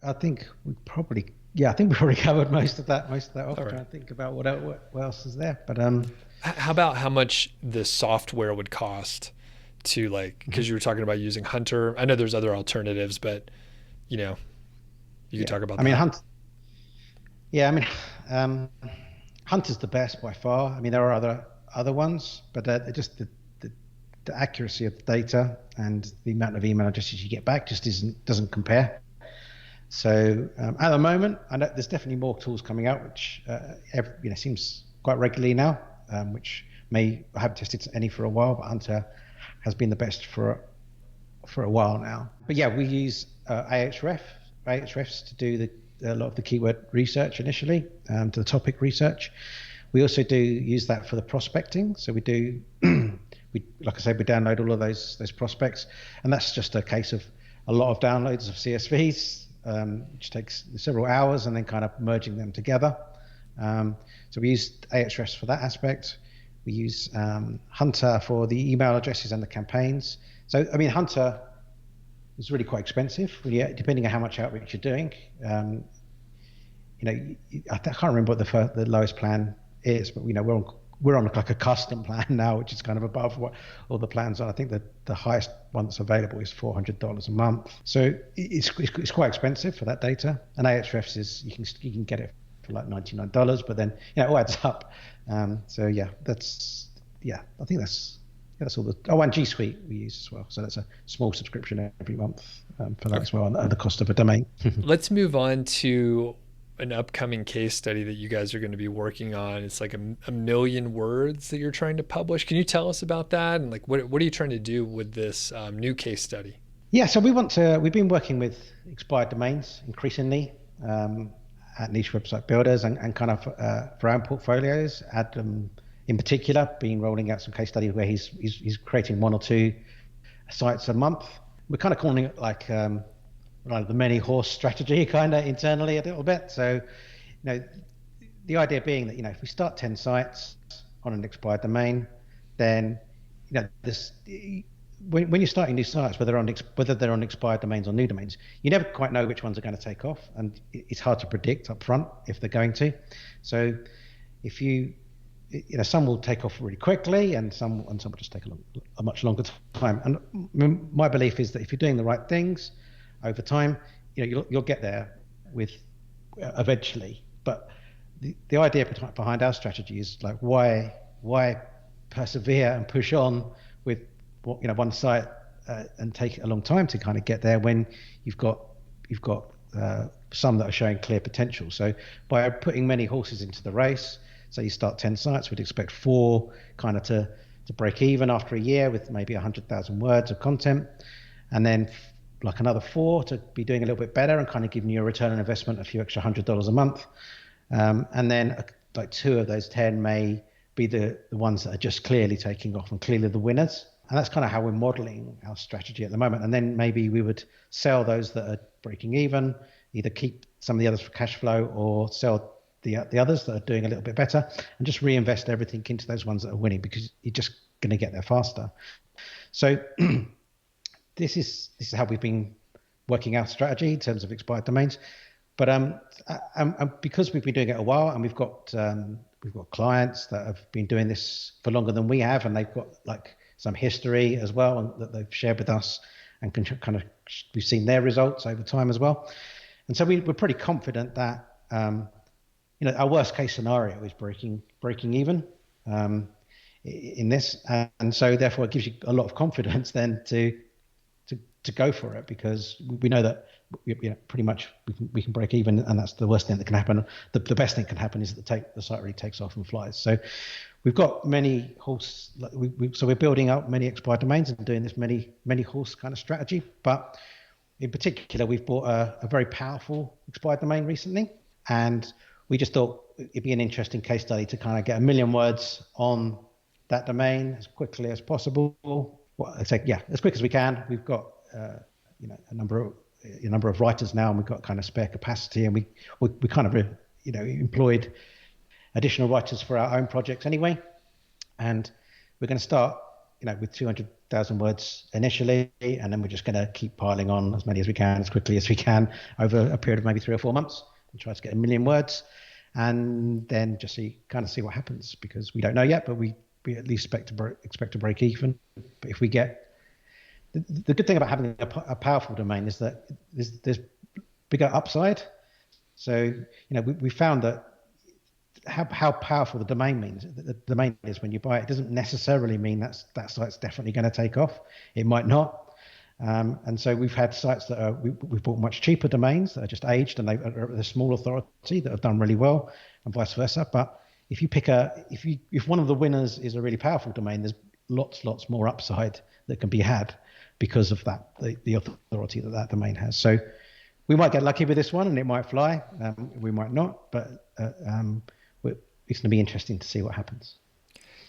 I think we probably, yeah, I think we probably covered most of that off. All Trying right. to think about what else is there, but How about how much the software would cost to like, mhm. because you were talking about using Hunter. I know there's other alternatives, but you know, you could Yeah, talk about I mean that. Hunt. Yeah, I mean um, Hunt is the best by far. I mean there are other ones, but the the accuracy of the data and the amount of email addresses you get back just isn't doesn't compare. So at the moment, I know there's definitely more tools coming out, which seems quite regularly now, which may I haven't tested any for a while, but Hunter has been the best for a while now. But yeah, we use Ahrefs to do a lot of the keyword research initially, to the topic research. We also do use that for the prospecting. So we do, like I said, we download all of those prospects, and that's just a case of a lot of downloads of CSVs, which takes several hours, and then kind of merging them together. So we use Ahrefs for that aspect. We use Hunter for the email addresses and the campaigns. So I mean, Hunter is really quite expensive, really, depending on how much outreach you're doing. I can't remember what the lowest plan is, but we're on like a custom plan now, which is kind of above what all the plans are. I think that the highest one that's available is $400 a month. So it's quite expensive for that data. And Ahrefs is you can get it for like $99, but then it all adds up. So yeah, I think that's all and G Suite we use as well. So that's a small subscription every month for that Okay. as well, and the cost of a domain. Let's move on to an upcoming case study that you guys are going to be working on. It's like a million words that you're trying to publish. Can you tell us about that? And like, what are you trying to do with this new case study? Yeah, so we've been working with expired domains increasingly at Niche Website Builders and kind of for our own portfolios. Adam, in particular, been rolling out some case studies where he's creating one or two sites a month. We're kind of calling it like the many horse strategy kind of internally a little bit. So, the idea being that if we start 10 sites on an expired domain, then this when you're starting new sites, whether they're on expired domains or new domains, you never quite know which ones are going to take off, and it's hard to predict up front if they're going to. So if some will take off really quickly, and some will just take a much longer time. And my belief is that if you're doing the right things over time, you'll get there with eventually. But the idea behind our strategy is like why persevere and push on with one site and take a long time to kind of get there when you've got some that are showing clear potential. So by putting many horses into the race, so you start 10 sites, we'd expect 4 kind of to break even after a year with maybe 100,000 words of content, and then like another 4 to be doing a little bit better and kind of giving you a return on investment, a few extra $100 a month, and then like 2 of those 10 may be the ones that are just clearly taking off and clearly the winners. And that's kind of how we're modeling our strategy at the moment. And then maybe we would sell those that are breaking even, either keep some of the others for cash flow or sell the others that are doing a little bit better, and just reinvest everything into those ones that are winning, because you're just going to get there faster. So this is how we've been working our strategy in terms of expired domains. But because we've been doing it a while, and we've got clients that have been doing this for longer than we have, and they've got like some history as well, and that they've shared with us, and we've seen their results over time as well. And so we're pretty confident that our worst case scenario is breaking even in this, and so therefore it gives you a lot of confidence then to go for it, because we know that pretty much we can break even, and that's the worst thing that can happen. The best thing that can happen is that the site really takes off and flies. So we've got many horse. So we're building up many expired domains and doing this many horse kind of strategy. But in particular, we've bought a very powerful expired domain recently, and we just thought it'd be an interesting case study to kind of get 1 million words on that domain as quickly as possible. Well, I'd say, yeah, as quick as we can. We've got a number of writers now, and we've got kind of spare capacity, and we kind of employed additional writers for our own projects anyway, and we're going to start with 200,000 words initially, and then we're just going to keep piling on as many as we can, as quickly as we can over a period of maybe 3 or 4 months, and try to get 1 million words, and then just see what happens, because we don't know yet, but we at least expect to break even. But if we get the good thing about having a powerful domain is that there's bigger upside. So we found that how powerful the domain is when you buy it doesn't necessarily mean that site's definitely going to take off. It might not. And so we've had sites that we've bought much cheaper domains that are just aged and they're a small authority that have done really well, and vice versa. But if you if one of the winners is a really powerful domain, there's lots more upside that can be had because of that the authority that domain has. So we might get lucky with this one and it might fly. We might not, but it's going to be interesting to see what happens.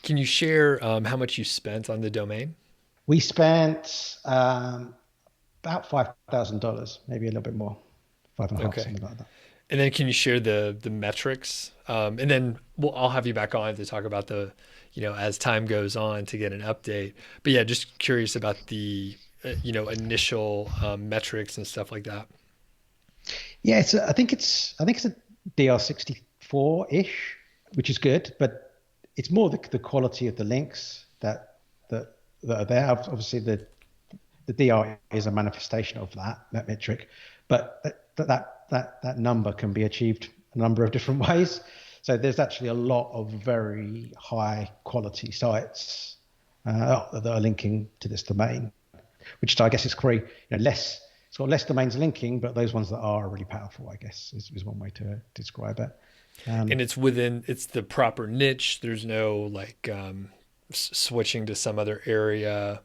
Can you share how much you spent on the domain? We spent about $5,000, maybe a little bit more, 5.5, Okay. something like that. And then can you share the metrics? And then I'll have you back on to talk about the, as time goes on to get an update. But yeah, just curious about the, initial metrics and stuff like that. Yeah, I think it's a DR64-ish, which is good, but it's more the quality of the links that are there. Obviously, the DR is a manifestation of that metric, but that number can be achieved a number of different ways. So there's actually a lot of very high quality sites that are linking to this domain, which I guess is probably less. It's got less domains linking, but those ones that are really powerful, I guess, is one way to describe it. And it's the proper niche. There's no switching to some other area.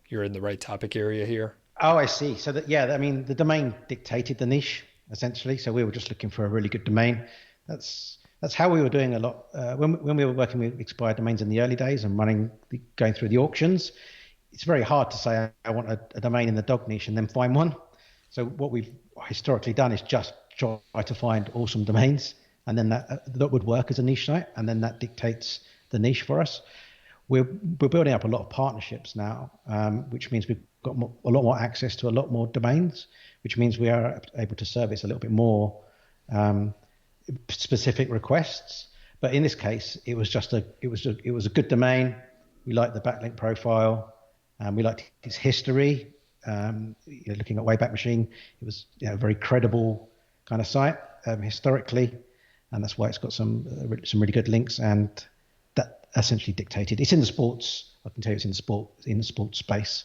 You're in the right topic area here. Oh, I see. So the domain dictated the niche essentially. So we were just looking for a really good domain. That's how we were doing a lot when we were working with expired domains in the early days and going through the auctions. It's very hard to say I want a domain in the dog niche and then find one. So what we've historically done is just try to find awesome domains, and then that would work as a niche site, and then that dictates the niche for us. We're building up a lot of partnerships now, which means we've got a lot more access to a lot more domains, which means we are able to service a little bit more specific requests. But in this case, it was a good domain. We liked the backlink profile, we liked its history. Looking at Wayback Machine, it was a very credible kind of site historically, and that's why it's got some really good links, and that essentially dictated. It's in the sports. I can tell you, it's in the sports space,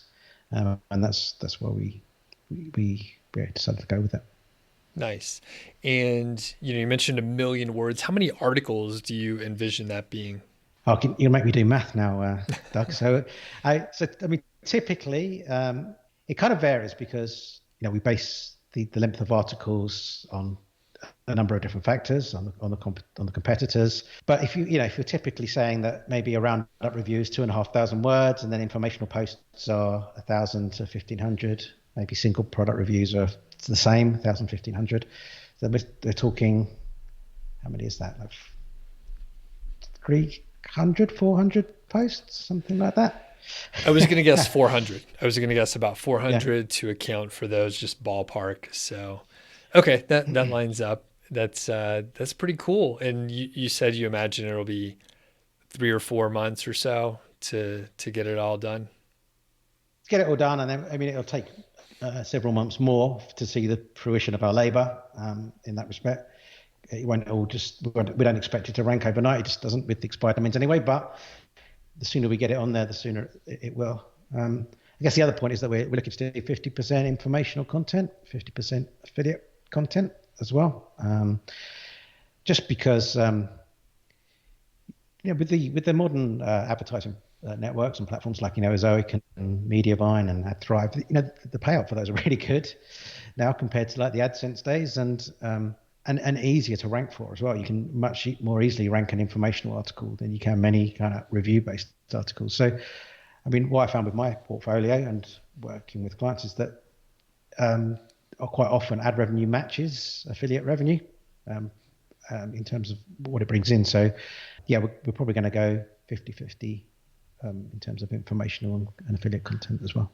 and that's why we decided to go with it. Nice. And you mentioned 1 million words. How many articles do you envision that being? Oh, you'll make me do math now, Doug. So typically, it kind of varies because we base the length of articles on a number of different factors on the competitors. But if you're typically saying that maybe a roundup review is 2,500 words, and then informational posts are 1,000 to 1,500. Maybe single product reviews are the same, 1,000, 1,500. So they're talking. How many is that? Like 300, 400 posts, something like that. I was going to guess 400. I was going to guess about 400 to account for those, just ballpark. So, okay, that lines up. That's pretty cool. And you said you imagine it'll be 3 or 4 months or so to get it all done. Get it all done, and then it'll take several months more to see the fruition of our labour in that respect. It won't all we don't expect it to rank overnight. It just doesn't with the expired domains anyway. But the sooner we get it on there, the sooner it will. I guess the other point is that we're looking to do 50% informational content, 50% affiliate content as well. Just because, with the modern advertising networks and platforms like Ezoic and Mediavine and AdThrive, the payout for those are really good now compared to like the AdSense days, and easier to rank for as well. You can much more easily rank an informational article than you can many kind of review-based articles. So, what I found with my portfolio and working with clients is that quite often ad revenue matches affiliate revenue in terms of what it brings in. So, yeah, we're probably going to go 50-50 in terms of informational and affiliate content as well.